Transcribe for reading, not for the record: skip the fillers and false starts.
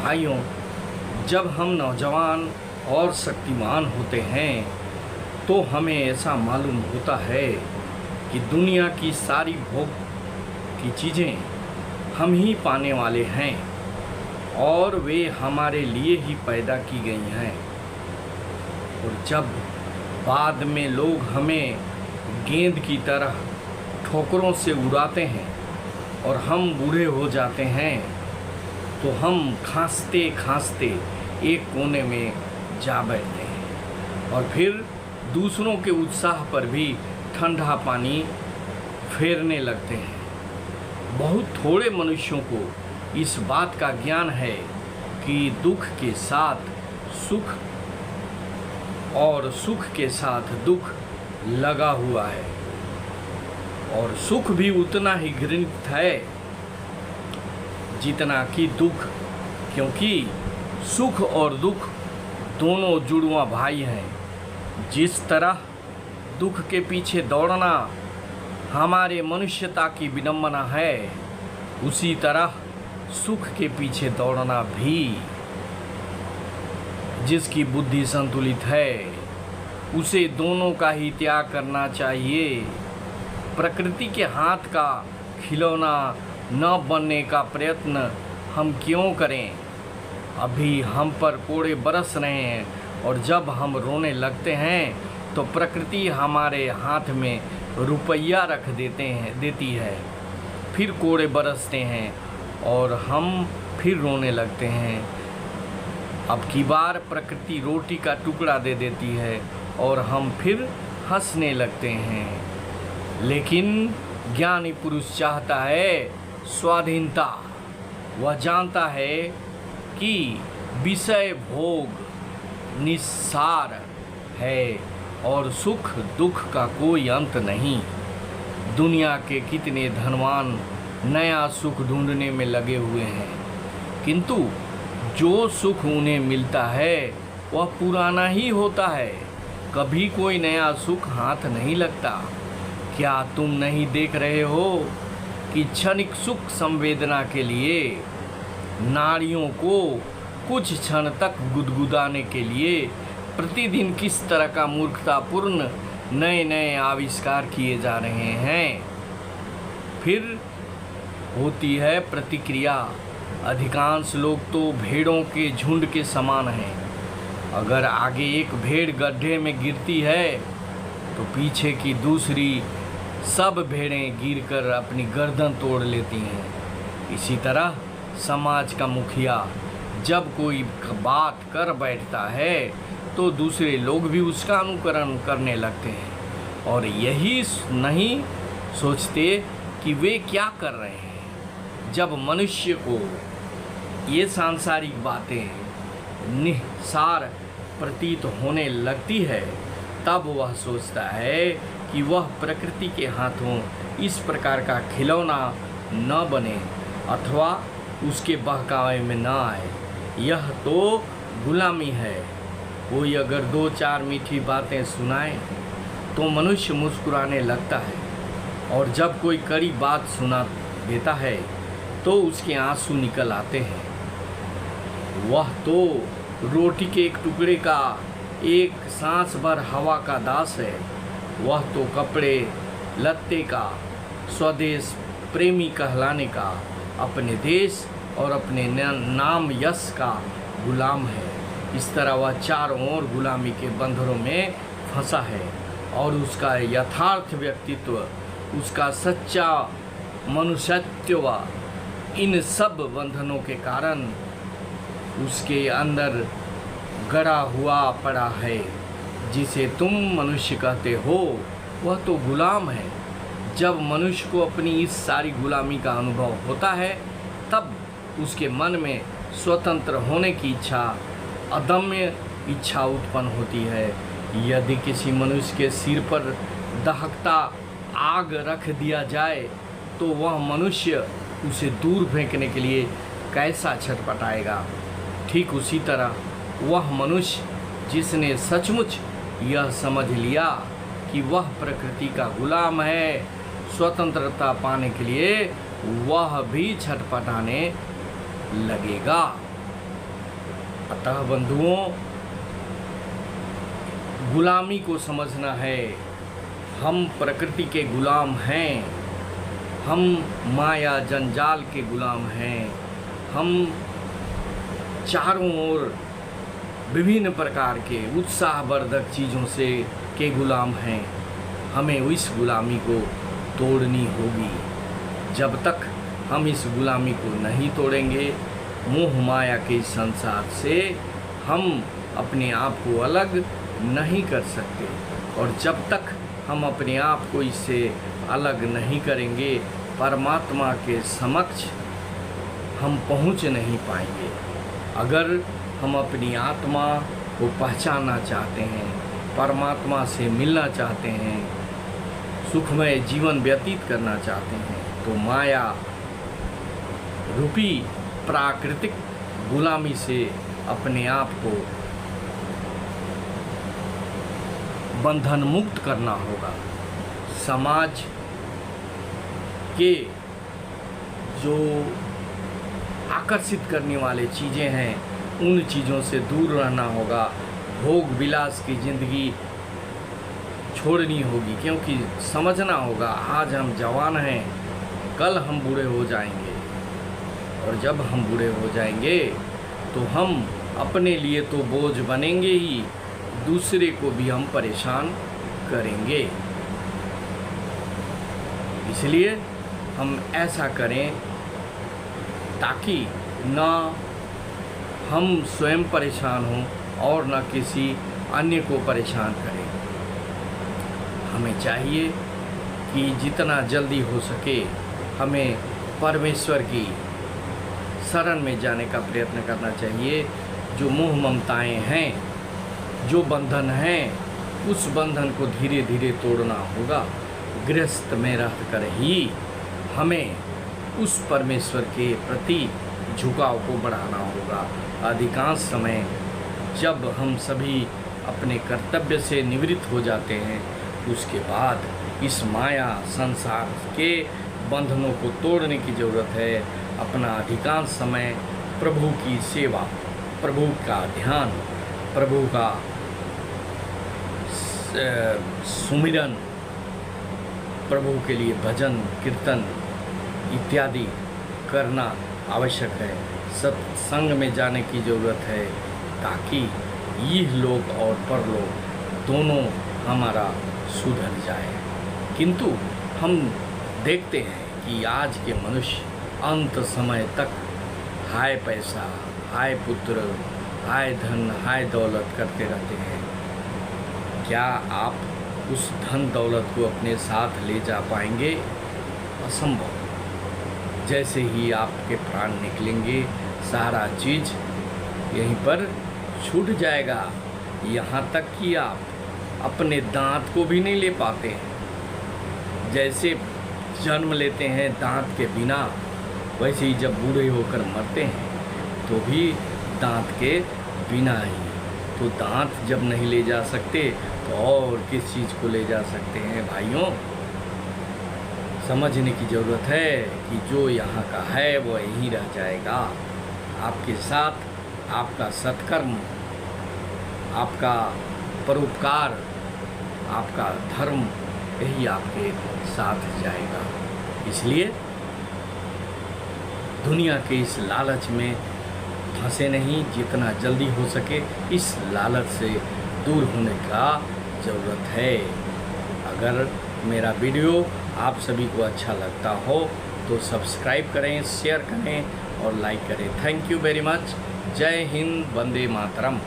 भाइयों, जब हम नौजवान और शक्तिमान होते हैं तो हमें ऐसा मालूम होता है कि दुनिया की सारी भोग की चीज़ें हम ही पाने वाले हैं और वे हमारे लिए ही पैदा की गई हैं। और जब बाद में लोग हमें गेंद की तरह ठोकरों से उड़ाते हैं और हम बूढ़े हो जाते हैं तो हम खांसते खांसते एक कोने में जा बैठते हैं और फिर दूसरों के उत्साह पर भी ठंडा पानी फेरने लगते हैं। बहुत थोड़े मनुष्यों को इस बात का ज्ञान है कि दुख के साथ सुख और सुख के साथ दुख लगा हुआ है और सुख भी उतना ही घृणित है जितना कि दुख, क्योंकि सुख और दुख दोनों जुड़वा भाई हैं। जिस तरह दुख के पीछे दौड़ना हमारे मनुष्यता की विडंबना है, उसी तरह सुख के पीछे दौड़ना भी जिसकी बुद्धि संतुलित है उसे दोनों का ही त्याग करना चाहिए। प्रकृति के हाथ का खिलौना न बनने का प्रयत्न हम क्यों करें? अभी हम पर कोड़े बरस रहे हैं और जब हम रोने लगते हैं तो प्रकृति हमारे हाथ में रुपया रख देती है। फिर कोड़े बरसते हैं और हम फिर रोने लगते हैं। अब की बार प्रकृति रोटी का टुकड़ा दे देती है और हम फिर हंसने लगते हैं। लेकिन ज्ञानी पुरुष चाहता है स्वाधीनता। वह जानता है कि विषय भोग निस्सार है और सुख दुख का कोई अंत नहीं। दुनिया के कितने धनवान नया सुख ढूंढने में लगे हुए हैं, किंतु जो सुख उन्हें मिलता है वह पुराना ही होता है। कभी कोई नया सुख हाथ नहीं लगता। क्या तुम नहीं देख रहे हो कि क्षणिक सुख संवेदना के लिए नारियों को कुछ क्षण तक गुदगुदाने के लिए प्रतिदिन किस तरह का मूर्खतापूर्ण नए नए आविष्कार किए जा रहे हैं। फिर होती है प्रतिक्रिया। अधिकांश लोग तो भेड़ों के झुंड के समान हैं। अगर आगे एक भेड़ गड्ढे में गिरती है तो पीछे की दूसरी सब भेड़ें गिरकर अपनी गर्दन तोड़ लेती हैं। इसी तरह समाज का मुखिया जब कोई बात कर बैठता है तो दूसरे लोग भी उसका अनुकरण करने लगते हैं और यही नहीं सोचते कि वे क्या कर रहे हैं। जब मनुष्य को ये सांसारिक बातें निस्सार प्रतीत होने लगती है तब वह सोचता है कि वह प्रकृति के हाथों इस प्रकार का खिलौना न बने अथवा उसके बहकावे में न आए। यह तो गुलामी है। कोई अगर दो चार मीठी बातें सुनाए तो मनुष्य मुस्कुराने लगता है और जब कोई कड़ी बात सुना देता है तो उसके आंसू निकल आते हैं। वह तो रोटी के एक टुकड़े का, एक सांस भर हवा का दास है। वह तो कपड़े लत्ते का, स्वदेश प्रेमी कहलाने का, अपने देश और अपने नाम यश का गुलाम है। इस तरह वह चारों ओर गुलामी के बंधनों में फंसा है और उसका यथार्थ व्यक्तित्व, उसका सच्चा मनुष्यत्व इन सब बंधनों के कारण उसके अंदर गड़ा हुआ पड़ा है। जिसे तुम मनुष्य कहते हो वह तो गुलाम है। जब मनुष्य को अपनी इस सारी गुलामी का अनुभव होता है तब उसके मन में स्वतंत्र होने की इच्छा, अदम्य इच्छा उत्पन्न होती है। यदि किसी मनुष्य के सिर पर दहकता आग रख दिया जाए तो वह मनुष्य उसे दूर फेंकने के लिए कैसा छटपटाएगा। ठीक उसी तरह वह मनुष्य जिसने सचमुच यह समझ लिया कि वह प्रकृति का गुलाम है, स्वतंत्रता पाने के लिए वह भी छटपटाने लगेगा। अतः बंधुओं, गुलामी को समझना है। हम प्रकृति के गुलाम हैं, हम माया जंजाल के गुलाम हैं, हम चारों ओर विभिन्न प्रकार के उत्साहवर्धक चीज़ों से के गुलाम हैं। हमें इस गुलामी को तोड़नी होगी। जब तक हम इस गुलामी को नहीं तोड़ेंगे, मोह माया के संसार से हम अपने आप को अलग नहीं कर सकते। और जब तक हम अपने आप को इससे अलग नहीं करेंगे, परमात्मा के समक्ष हम पहुंच नहीं पाएंगे। अगर हम अपनी आत्मा को पहचानना चाहते हैं, परमात्मा से मिलना चाहते हैं, सुखमय जीवन व्यतीत करना चाहते हैं, तो माया रूपी प्राकृतिक गुलामी से अपने आप को बंधन मुक्त करना होगा। समाज के जो आकर्षित करने वाले चीज़ें हैं, उन चीज़ों से दूर रहना होगा। भोग विलास की ज़िंदगी छोड़नी होगी, क्योंकि समझना होगा आज हम जवान हैं, कल हम बूढ़े हो जाएंगे। और जब हम बूढ़े हो जाएंगे तो हम अपने लिए तो बोझ बनेंगे ही, दूसरे को भी हम परेशान करेंगे। इसलिए हम ऐसा करें ताकि न हम स्वयं परेशान हों और न किसी अन्य को परेशान करें। हमें चाहिए कि जितना जल्दी हो सके हमें परमेश्वर की शरण में जाने का प्रयत्न करना चाहिए। जो मोह ममताएं हैं, जो बंधन हैं, उस बंधन को धीरे धीरे तोड़ना होगा। गृहस्थ में रहकर ही हमें उस परमेश्वर के प्रति झुकाव को बढ़ाना होगा। अधिकांश समय जब हम सभी अपने कर्तव्य से निवृत्त हो जाते हैं, उसके बाद इस माया संसार के बंधनों को तोड़ने की ज़रूरत है। अपना अधिकांश समय प्रभु की सेवा, प्रभु का ध्यान, प्रभु का सुमिरन, प्रभु के लिए भजन कीर्तन इत्यादि करना आवश्यक है। सत्संग में जाने की ज़रूरत है ताकि यह लोक और परलोक दोनों हमारा सुधर जाए। किंतु हम देखते हैं कि आज के मनुष्य अंत समय तक हाय पैसा, हाय पुत्र, हाय धन, हाय दौलत करते रहते हैं। क्या आप उस धन दौलत को अपने साथ ले जा पाएंगे? असंभव। जैसे ही आपके प्राण निकलेंगे, सारा चीज़ यहीं पर छूट जाएगा। यहाँ तक कि आप अपने दांत को भी नहीं ले पाते हैं। जैसे जन्म लेते हैं दांत के बिना, वैसे ही जब बूढ़े होकर मरते हैं तो भी दांत के बिना ही। तो दांत जब नहीं ले जा सकते तो और किस चीज़ को ले जा सकते हैं? भाइयों, समझने की ज़रूरत है कि जो यहाँ का है वो यहीं रह जाएगा। आपके साथ आपका सत्कर्म, आपका परोपकार, आपका धर्म, यही आपके साथ जाएगा। इसलिए दुनिया के इस लालच में फंसे नहीं। जितना जल्दी हो सके इस लालच से दूर होने का ज़रूरत है। अगर मेरा वीडियो आप सभी को अच्छा लगता हो तो सब्सक्राइब करें, शेयर करें और लाइक करें। Thank you very much. जय हिंद, वंदे मातरम।